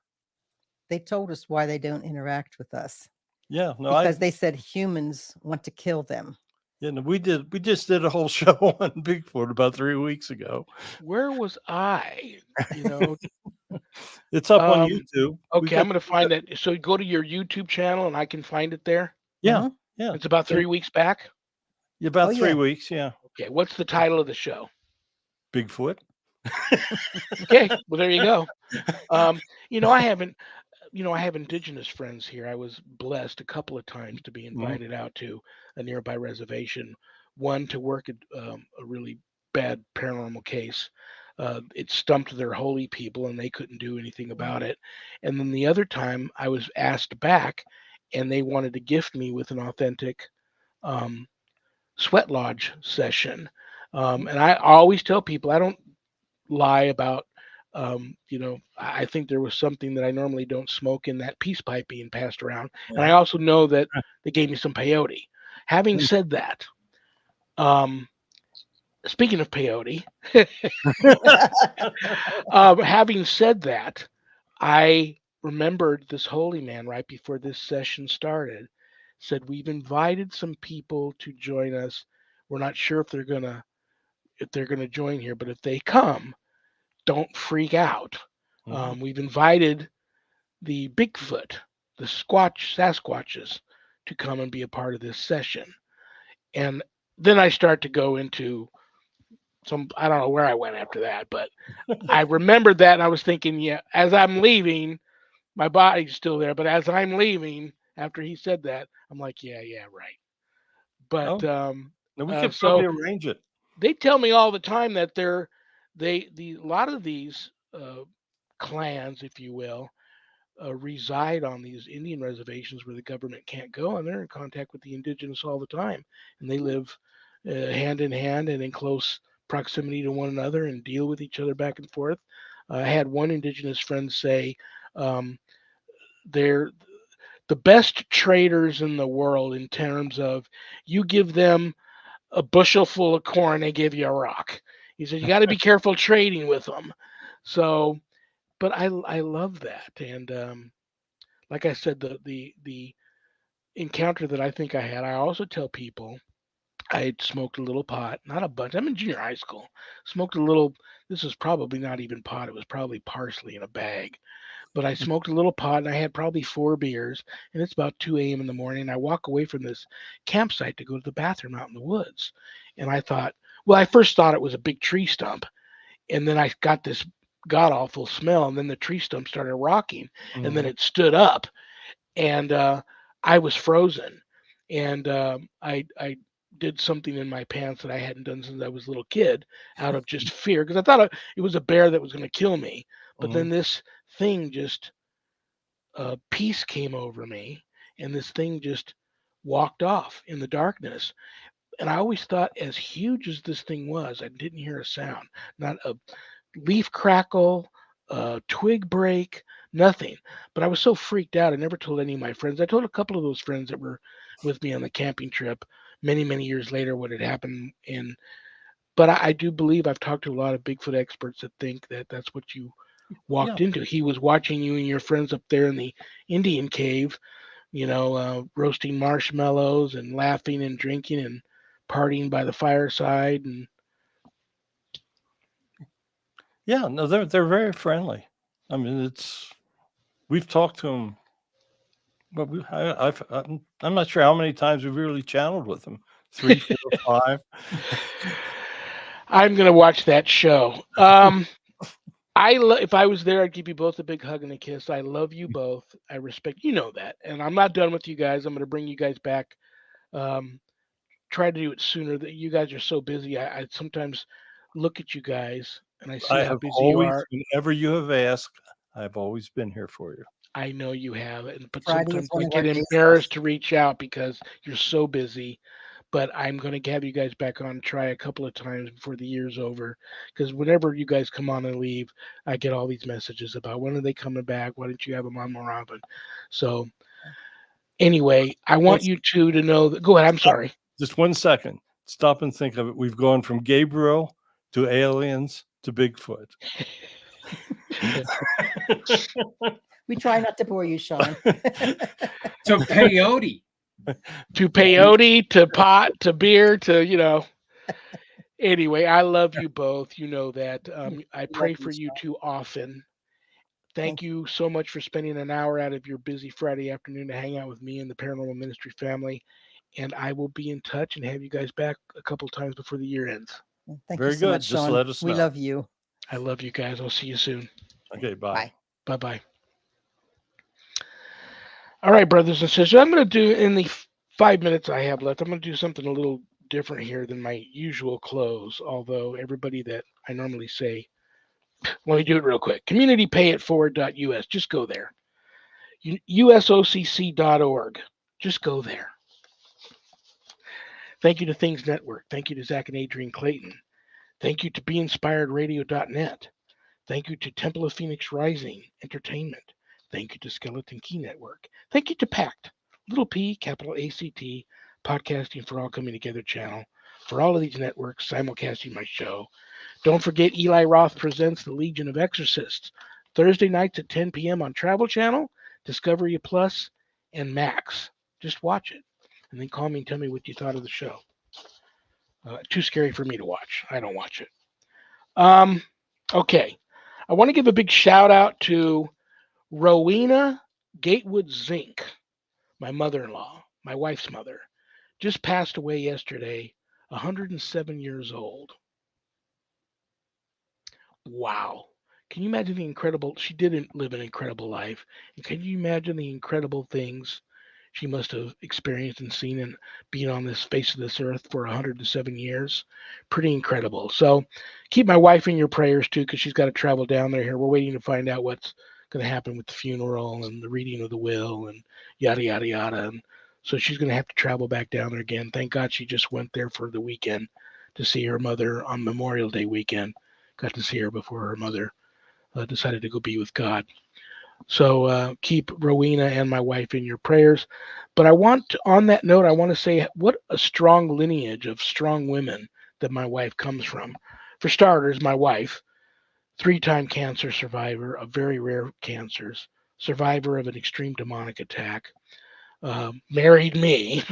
they told us why they don't interact with us Yeah, no, because they said humans want to kill them. no, we just did a whole show on Bigfoot about 3 weeks ago. Where was I? You know. It's up on YouTube. Okay, I'm gonna find it. So go to your YouTube channel and I can find it there. Yeah, Mhm. yeah. It's about 3 weeks back. About Oh, 3 weeks, yeah. Okay, what's the title of the show? Bigfoot. Okay, well there you go. You know, I have indigenous friends here. I was blessed a couple of times to be invited out to a nearby reservation. One to work at a really bad paranormal case. It stumped their holy people, and they couldn't do anything about it. And then the other time, I was asked back, and they wanted to gift me with an authentic um, sweat lodge session. And I always tell people I don't lie about. I think there was something that I normally don't smoke in that peace pipe being passed around, and I also know that they gave me some peyote. Having said that, speaking of peyote, having said that, I remembered this holy man right before this session started said we've invited some people to join us. We're not sure if they're gonna join here, but if they come, don't freak out. We've invited the Bigfoot, the Sasquatches, to come and be a part of this session. And then I start to go into I don't know where I went after that, but I remembered that and I was thinking, yeah, as I'm leaving, my body's still there, but as I'm leaving, after he said that, I'm like, yeah, right. But No, we could so probably arrange it. they tell me all the time that a lot of these clans, if you will, reside on these Indian reservations where the government can't go, and they're in contact with the indigenous all the time, and they live hand in hand and in close proximity to one another and deal with each other back and forth. I had one indigenous friend say they're the best traders in the world in terms of you give them a bushel full of corn, they give you a rock. He said you got to be careful trading with them. So, but I love that, and like I said, the encounter that I think I had, I also tell people I had smoked a little pot, not a bunch. I'm in junior high school. Smoked a little. This was probably not even pot. It was probably parsley in a bag. But I smoked a little pot and I had probably 4 beers. And it's about 2 a.m. in the morning. And I walk away from this campsite to go to the bathroom out in the woods. And I thought, well, I first thought it was a big tree stump. And then I got this god awful smell. And then the tree stump started rocking. And then it stood up. And I was frozen. And I did something in my pants that I hadn't done since I was a little kid out of just fear because I thought it was a bear that was going to kill me. But then this thing just peace came over me, and this thing just walked off in the darkness. And I always thought, as huge as this thing was, I didn't hear a sound, not a leaf crackle, a twig break, nothing. But I was so freaked out. I never told any of my friends. I told a couple of those friends that were with me on the camping trip many, many years later what had happened. But I do believe I've talked to a lot of Bigfoot experts that think that that's what you walked into. He was watching you and your friends up there in the Indian cave, roasting marshmallows and laughing and drinking and partying by the fireside. And Yeah, no, they're very friendly. I mean, we've talked to them, but I'm not sure how many times we've really channeled with them. 3, 4, 5. I'm gonna watch that show. If I was there, I'd give you both a big hug and a kiss. I love you both. I respect that, and I'm not done with you guys. I'm gonna bring you guys back. Um, Try to do it sooner. That you guys are so busy. I sometimes look at you guys and I see I how have busy you always, are. whenever you have asked, I've always been here for you. I know you have, but Friday is sometimes one I of our get days embarrassed off. to reach out because you're so busy. But I'm going to have you guys back on, try a couple of times before the year's over. Because whenever you guys come on and leave, I get all these messages about when are they coming back? Why don't you have them on more often? So anyway, I want Let's you two to know that. Go ahead. I'm sorry. just 1 second. Stop and think of it. We've gone from Gabriel to aliens to Bigfoot. We try not to bore you, Shawn. To peyote. To peyote, to pot, to beer, to. Anyway, I love you both. You know that. I We pray love you, for you Shawn. two often. Thank Thank you. you so much for spending an hour out of your busy Friday afternoon to hang out with me and the Paranormal Ministry family. And I will be in touch and have you guys back a couple times before the year ends. Thank you Very so good. much, Just Shawn. let us We know. love you. I love you guys. I'll see you soon. Okay, bye. Bye. Bye bye. All right, brothers and sisters. I'm going to do in the 5 minutes I have left, I'm going to do something a little different here than my usual close. Although everybody that I normally say, let me do it real quick. CommunityPayItForward.us. Just go there. USOCC.org. Just go there. Thank you to Things Network. Thank you to Zach and Adrian Clayton. Thank you to BeInspiredRadio.net. Thank you to Temple of Phoenix Rising Entertainment. Thank you to Skeleton Key Network. Thank you to PACT, little p, capital ACT, Podcasting for All Coming Together channel. For all of these networks simulcasting my show. Don't forget Eli Roth presents The Legion of Exorcists, Thursday nights at 10 p.m. on Travel Channel, Discovery Plus, and Max. Just watch it, and then call me and tell me what you thought of the show. Too scary for me to watch. I don't watch it. Okay. I want to give a big shout out to Rowena Gatewood Zink, my mother-in-law, my wife's mother. Just passed away yesterday, 107 years old. Wow. Can you imagine the incredible, she did live an incredible life. And can you imagine the incredible things she must have experienced and seen and being on this face of this earth for 107 years? Pretty incredible. So keep my wife in your prayers too, because she's got to travel down there here. We're waiting to find out what's going to happen with the funeral and the reading of the will and yada, yada, yada. And so she's going to have to travel back down there again. Thank God she just went there for the weekend to see her mother on Memorial Day weekend. Got to see her before her mother decided to go be with God. So keep Rowena and my wife in your prayers. But on that note, I want to say what a strong lineage of strong women that my wife comes from. For starters, my wife, 3-time cancer survivor of very rare cancers, survivor of an extreme demonic attack, married me.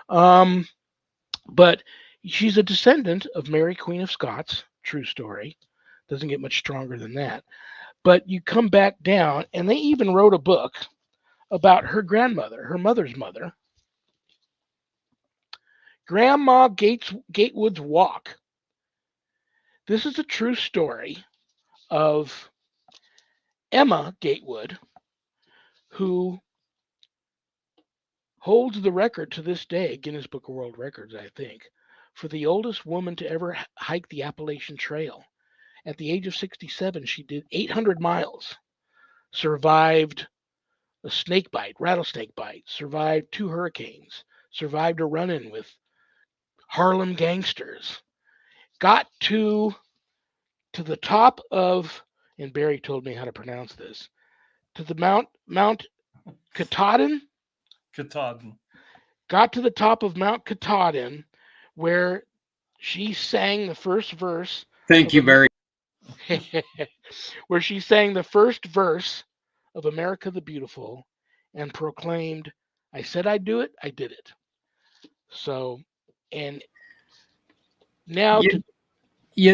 But she's a descendant of Mary, Queen of Scots. True story. Doesn't get much stronger than that. But you come back down, and they even wrote a book about her grandmother, her mother's mother, Grandma Gatewood's Walk. This is a true story of Emma Gatewood, who holds the record to this day, Guinness Book of World Records, I think, for the oldest woman to ever hike the Appalachian Trail. At the age of 67, she did 800 miles, survived a snake bite, rattlesnake bite, survived 2 hurricanes, survived a run-in with Harlem gangsters, got to the top of, and Barry told me how to pronounce this, to the Mount Katahdin, Katahdin. got to the top of Mount Katahdin, where she sang the first verse. Thank you, Barry. Where she sang the first verse of America the Beautiful and proclaimed, I said I'd do it, I did it. So, and now You,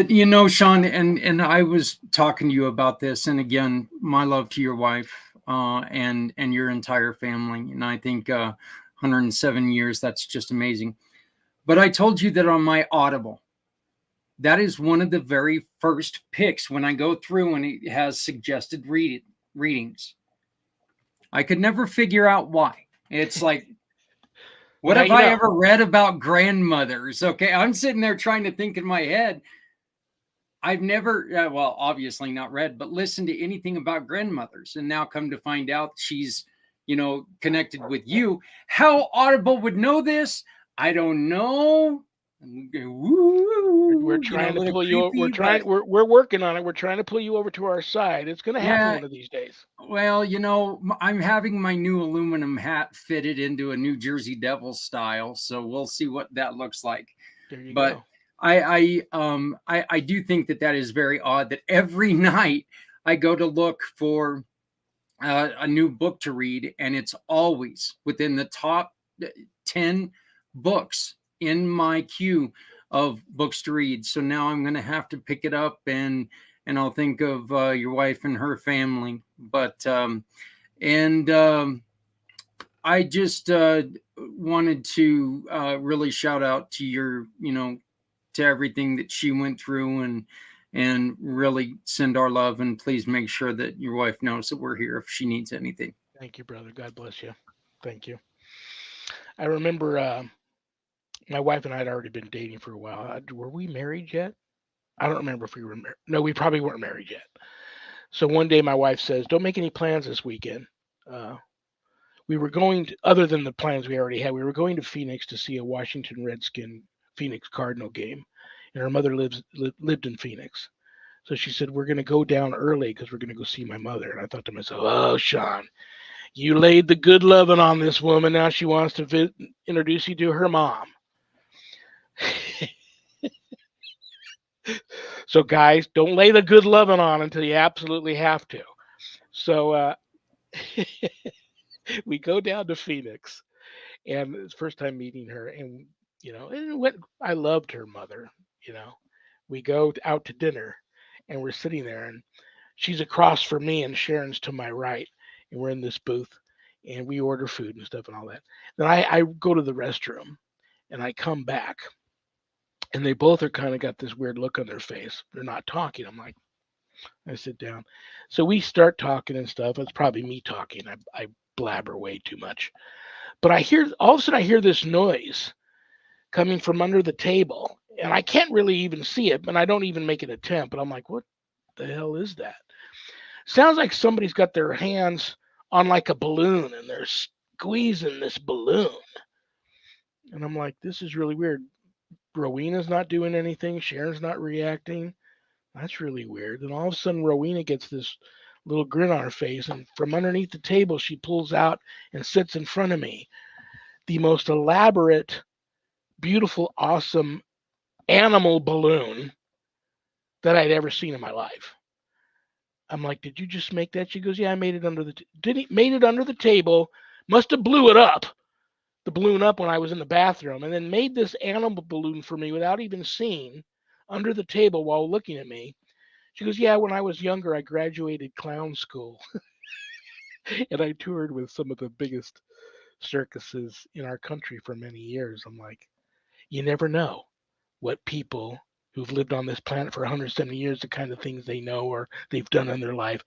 to you know, Shawn, and I was talking to you about this, and again, my love to your wife and your entire family, and I think 107 years, that's just amazing. But I told you that on my Audible, that is one of the very first picks when I go through and it has suggested readings. I could never figure out why. It's like, what Now have you I know. ever read about grandmothers? Okay, I'm sitting there trying to think in my head. I've never, well, obviously not read, but listened to anything about grandmothers. And now come to find out she's, connected with you. How Audible would know this, I don't know. We're trying to pull you. We're working on it. We're trying to pull you over to our side. It's going to happen one of these days. Well, I'm having my new aluminum hat fitted into a New Jersey Devil style, so we'll see what that looks like. There you but go. I do think that is very odd that every night I go to look for a new book to read, and it's always within the top 10 books in my queue of books to read. So now I'm going to have to pick it up, and I'll think of your wife and her family. But I just wanted to really shout out to your, to everything that she went through, and really send our love, and please make sure that your wife knows that we're here if she needs anything. Thank you, brother. God bless you. Thank you. I remember my wife and I had already been dating for a while. Were we married yet? I don't remember if we were married. No, we probably weren't married yet. So one day my wife says, don't make any plans this weekend. We were going to, other than the plans we already had, we were going to Phoenix to see a Washington Redskin Phoenix Cardinal game. And her mother lived in Phoenix. So she said, we're going to go down early because we're going to go see my mother. And I thought to myself, oh, Shawn, you laid the good loving on this woman. Now she wants to introduce you to her mom. So, guys, don't lay the good loving on until you absolutely have to. So we go down to Phoenix, and it's the first time meeting her. And, I loved her mother. We go out to dinner, and we're sitting there, and she's across from me, and Sharon's to my right, and we're in this booth, and we order food and stuff and all that. Then I go to the restroom, and I come back, and they both are kind of got this weird look on their face. They're not talking. I'm like, I sit down. So we start talking and stuff. It's probably me talking. I blabber way too much. But all of a sudden I hear this noise coming from under the table, and I can't really even see it, but I don't even make an attempt. But I'm like, what the hell is that? Sounds like somebody's got their hands on like a balloon, and they're squeezing this balloon. And I'm like, this is really weird. Rowena's not doing anything. Sharon's not reacting. That's really weird. And all of a sudden, Rowena gets this little grin on her face, and from underneath the table, she pulls out and sits in front of me the most elaborate, beautiful, awesome animal balloon that I'd ever seen in my life. I'm like, did you just make that? She goes, yeah, I made it under made it under the table. Must have blew it up. The balloon up when I was in the bathroom, and then made this animal balloon for me without even seeing under the table while looking at me. She goes, yeah, when I was younger, I graduated clown school. And I toured with some of the biggest circuses in our country for many years. I'm like, you never know what people who've lived on this planet for 170 years, the kind of things they know or they've done in their life.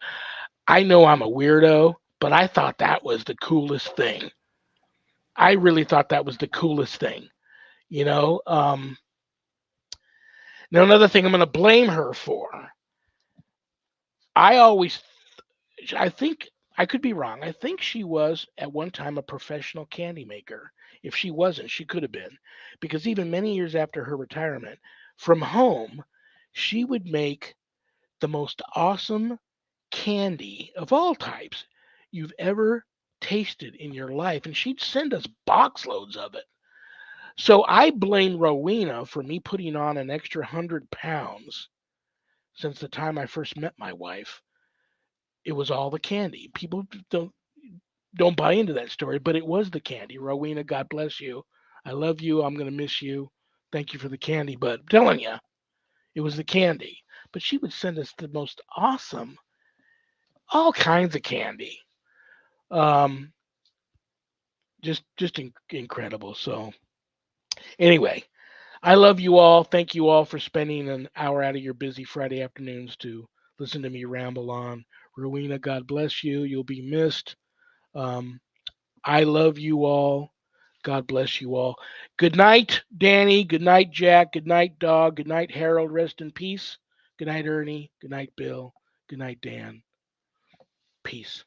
I know I'm a weirdo, but I thought that was the coolest thing. I really thought that was the coolest thing, you know. Now another thing I'm going to blame her for. I always, I think I could be wrong. I think she was at one time a professional candy maker. If she wasn't, she could have been, because even many years after her retirement from home, she would make the most awesome candy of all types you've ever tasted in your life, and she'd send us box loads of it. So I blame Rowena for me putting on an extra 100 pounds since the time I first met my wife. It was all the candy. People don't buy into that story, but it was the candy. Rowena, God bless you. I love you. I'm gonna miss you. Thank you for the candy, but I'm telling you, it was the candy. But she would send us the most awesome, all kinds of candy. Um, just incredible. So anyway, I love you all. Thank you all for spending an hour out of your busy Friday afternoons to listen to me ramble on. Rowena, God bless you. You'll be missed. Um, I love you all. God bless you all. Good night, Danny. Good night, Jack. Good night, Dog. Good night, Harold. Rest in peace. Good night, Ernie. Good night, Bill. Good night, Dan. Peace.